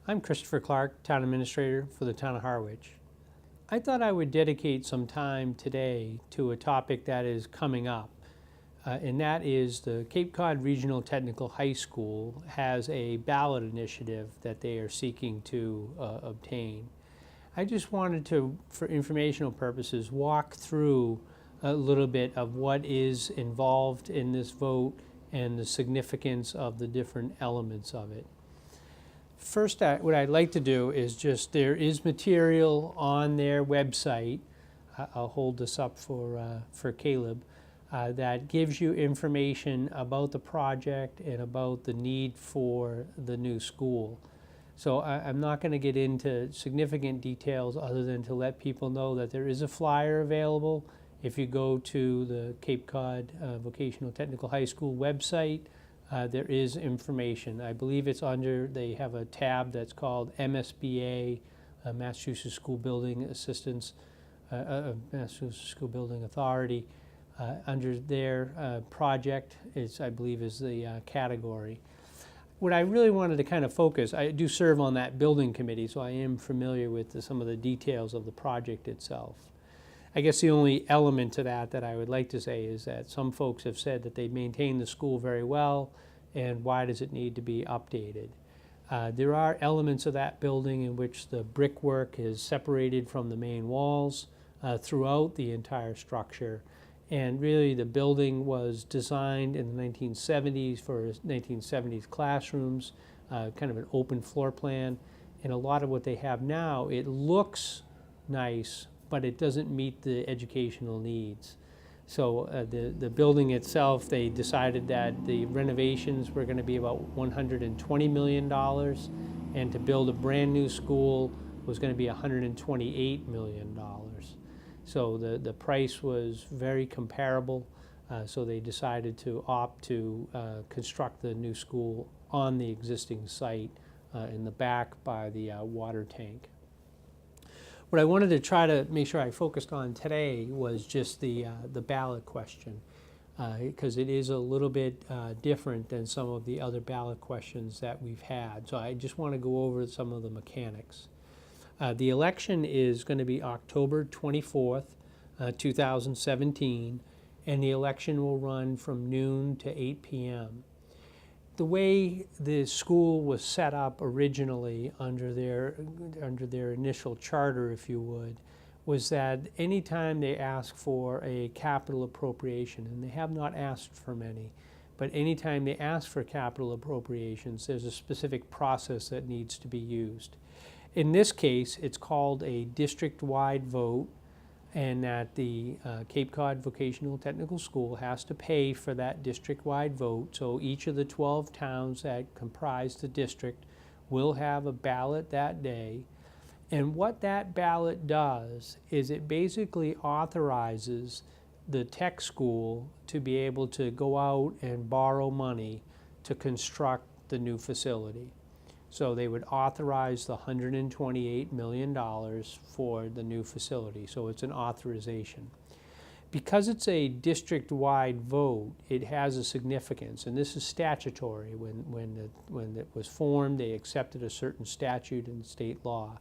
I'm Christopher Clark, Town Administrator for the Town of Harwich. I thought I would dedicate some time today to a topic that is coming up, and that is the Cape Cod Regional Technical High School has a ballot initiative that they are seeking to obtain. I just wanted to, for informational purposes, walk through a little bit of what is involved in this vote and the significance of the different elements of it. First, what I'd like to do is there is material on their website. I'll hold this up for Caleb, that gives you information about the project and about the need for the new school. So I'm not going to get into significant details other than to let people know that there is a flyer available. If you go to the Cape Cod Vocational Technical High School website, there is information. I believe it's under, they have a tab that's called MSBA, Massachusetts School Building Assistance, Massachusetts School Building Authority. Under their project, I believe is the category. What I really wanted to kind of focus, I do serve on that building committee, so I am familiar with some of the details of the project itself. I guess the only element to that I would like to say is that some folks have said that they maintain the school very well, and why does it need to be updated? There are elements of that building in which the brickwork is separated from the main walls throughout the entire structure. And really the building was designed in the 1970s for 1970s classrooms, kind of an open floor plan. And a lot of what they have now, it looks nice, but it doesn't meet the educational needs. So the building itself, they decided that the renovations were going to be about $120 million, and to build a brand new school was going to be $128 million. So the price was very comparable, so they decided to opt to construct the new school on the existing site in the back by the water tank. What I wanted to try to make sure I focused on today was just the ballot question, because it is a little bit different than some of the other ballot questions that we've had. So I just want to go over some of the mechanics. The election is going to be October 24th, 2017, and the election will run from noon to 8 p.m. The way the school was set up originally under their initial charter, if you would, was that anytime they ask for a capital appropriation, and they have not asked for many, but anytime they ask for capital appropriations, there's a specific process that needs to be used. In this case, it's called a district-wide vote, and that the Cape Cod Vocational Technical School has to pay for that district-wide vote. So each of the 12 towns that comprise the district will have a ballot that day. And what that ballot does is it basically authorizes the tech school to be able to go out and borrow money to construct the new facility. So they would authorize the $128 million for the new facility. So it's an authorization. Because it's a district-wide vote, it has a significance, and this is statutory. When it was formed, they accepted a certain statute in state law.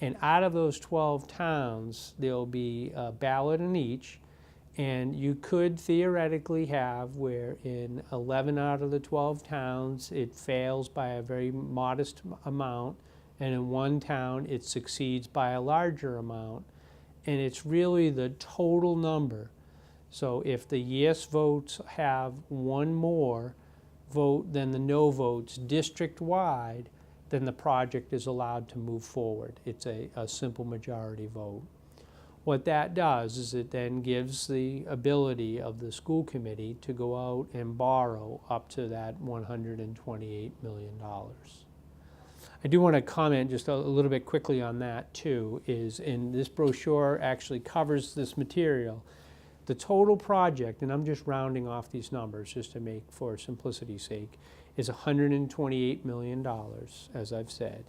And out of those 12 towns, there'll be a ballot in each, and you could theoretically have where in 11 out of the 12 towns it fails by a very modest amount, and in one town it succeeds by a larger amount, and it's really the total number. So if the yes votes have one more vote than the no votes district-wide, then the project is allowed to move forward. It's a simple majority vote. What that does is it then gives the ability of the school committee to go out and borrow up to that $128 million. I do want to comment just a little bit quickly on that too, is in this brochure actually covers this material. The total project, and I'm just rounding off these numbers just to make for simplicity's sake, is $128 million, as I've said.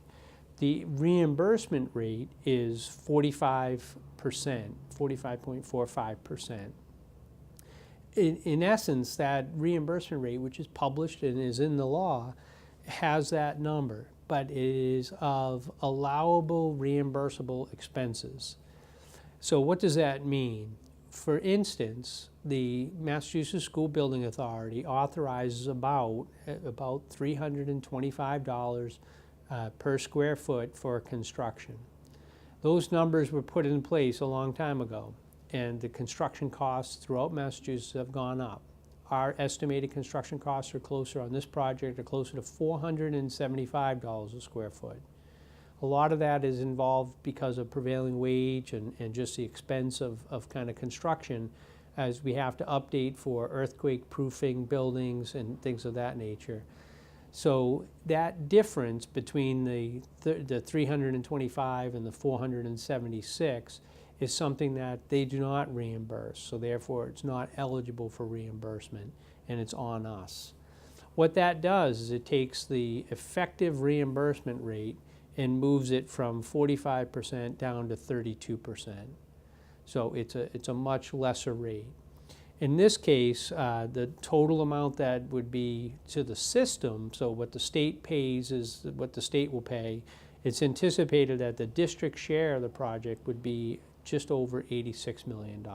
The reimbursement rate is 45.45%. In essence, that reimbursement rate, which is published and is in the law, has that number. but it is of allowable reimbursable expenses. So what does that mean? For instance, the Massachusetts School Building Authority authorizes about $325 per square foot for construction. Those numbers were put in place a long time ago, and the construction costs throughout Massachusetts have gone up. Our estimated construction costs are closer on this project, are closer to $475 a square foot. A lot of that is involved because of prevailing wage and just the expense of kind of construction, as we have to update for earthquake proofing buildings and things of that nature. So that difference between the 325 and the 476 is something that they do not reimburse. So therefore, it's not eligible for reimbursement, and it's on us. What that does is it takes the effective reimbursement rate and moves it from 45% down to 32%. So it's a much lesser rate. In this case, the total amount that would be to the system, so what the state pays is what the state will pay. It's anticipated that the district share of the project would be just over $86 million.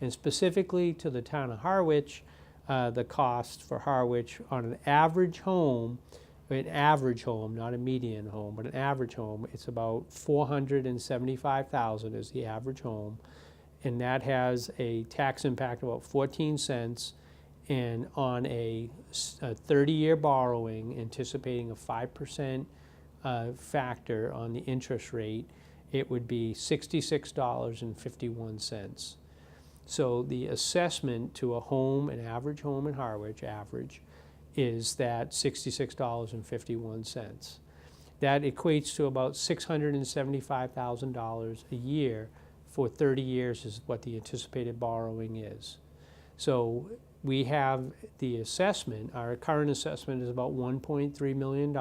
And specifically to the town of Harwich, the cost for Harwich on an average home, not a median home, but an average home, it's about $475,000 is the average home. And that has a tax impact of about 14 cents. And on a 30-year borrowing, anticipating a 5% factor on the interest rate, it would be $66.51. So the assessment to a home, an average home in Harwich, is that $66.51. That equates to about $675,000 a year for 30 years is what the anticipated borrowing is. So we have the assessment, our current assessment is about $1.3 million.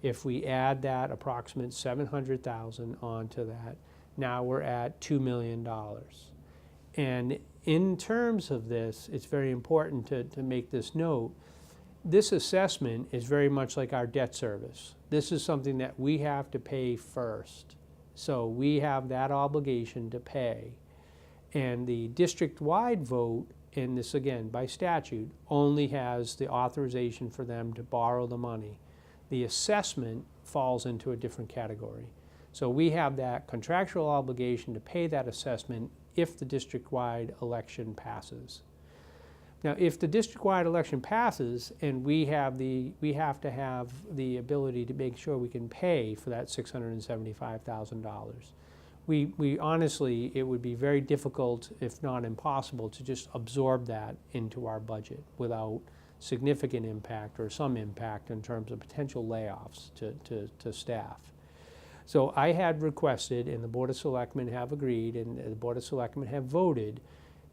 If we add that approximate $700,000 onto that, now we're at $2 million. And in terms of this, it's very important to make this note. This assessment is very much like our debt service. This is something that we have to pay first. So we have that obligation to pay. And the district-wide vote, and this again by statute, only has the authorization for them to borrow the money. The assessment falls into a different category. So we have that contractual obligation to pay that assessment if the district-wide election passes. Now, if the district-wide election passes and we have to have the ability to make sure we can pay for that $675,000. We honestly, it would be very difficult, if not impossible, to just absorb that into our budget without significant impact or some impact in terms of potential layoffs to staff. So I had requested, and the Board of Selectmen have agreed, and the Board of Selectmen have voted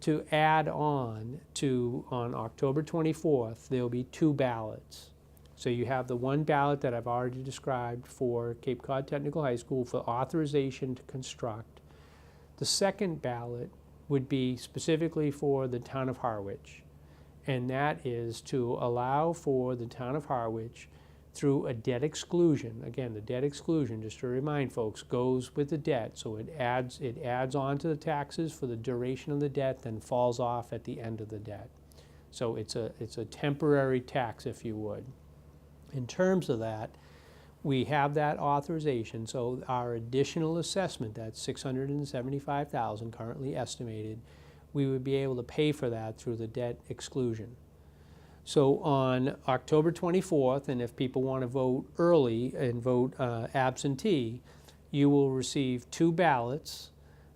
to add on October 24th, there'll be 2 ballots. So you have the one ballot that I've already described for Cape Cod Technical High School for authorization to construct. The second ballot would be specifically for the town of Harwich, and that is to allow for the town of Harwich through a debt exclusion. Again, the debt exclusion, just to remind folks, goes with the debt. So it adds on to the taxes for the duration of the debt, then falls off at the end of the debt. So it's a temporary tax, if you would. In terms of that, we have that authorization. So our additional assessment, that's $675,000 currently estimated, we would be able to pay for that through the debt exclusion. So on October 24th, and if people want to vote early and vote absentee, you will receive 2 ballots,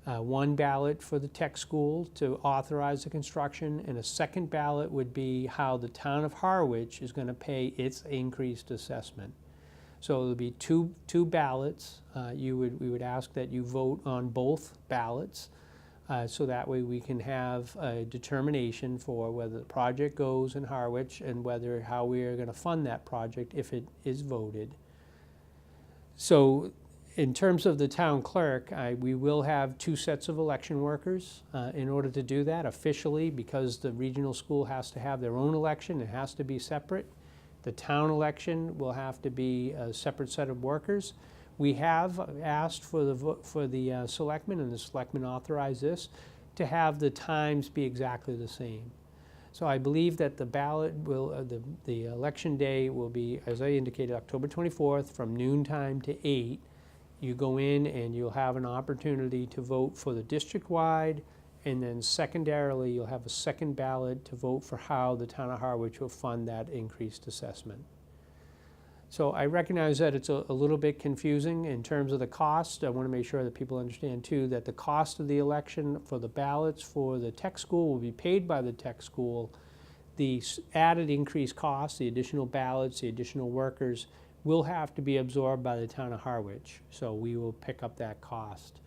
one ballot for the tech school to authorize the construction, and a second ballot would be how the town of Harwich is going to pay its increased assessment. So there'll be two ballots. We would ask that you vote on both ballots. So that way we can have a determination for whether the project goes in Harwich and how we are going to fund that project if it is voted. So in terms of the town clerk, we will have 2 sets of election workers in order to do that officially, because the regional school has to have their own election. It has to be separate. The town election will have to be a separate set of workers. We have asked for the selectmen, and the selectmen authorized this, to have the times be exactly the same. So I believe that the ballot will, the election day will be, as I indicated, October 24th from noon time to 8. You go in and you'll have an opportunity to vote for the district-wide, and then secondarily, you'll have a second ballot to vote for how the town of Harwich will fund that increased assessment. So I recognize that it's a little bit confusing in terms of the cost. I want to make sure that people understand too that the cost of the election for the ballots for the tech school will be paid by the tech school. The added increased cost, the additional ballots, the additional workers, will have to be absorbed by the town of Harwich. So we will pick up that cost.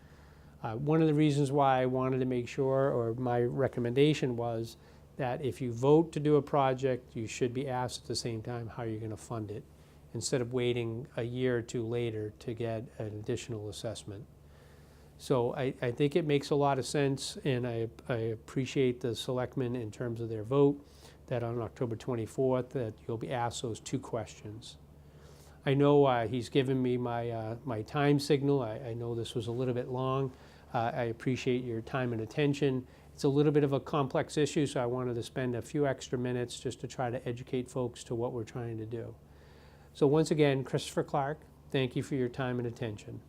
One of the reasons why I wanted to make sure, or my recommendation was, that if you vote to do a project, you should be asked at the same time how you're going to fund it, instead of waiting a year or two later to get an additional assessment. So I think it makes a lot of sense, and I appreciate the selectmen in terms of their vote, that on October 24th that you'll be asked those 2 questions. I know he's given me my time signal. I know this was a little bit long. I appreciate your time and attention. It's a little bit of a complex issue, so I wanted to spend a few extra minutes just to try to educate folks to what we're trying to do. So once again, Christopher Clark, thank you for your time and attention.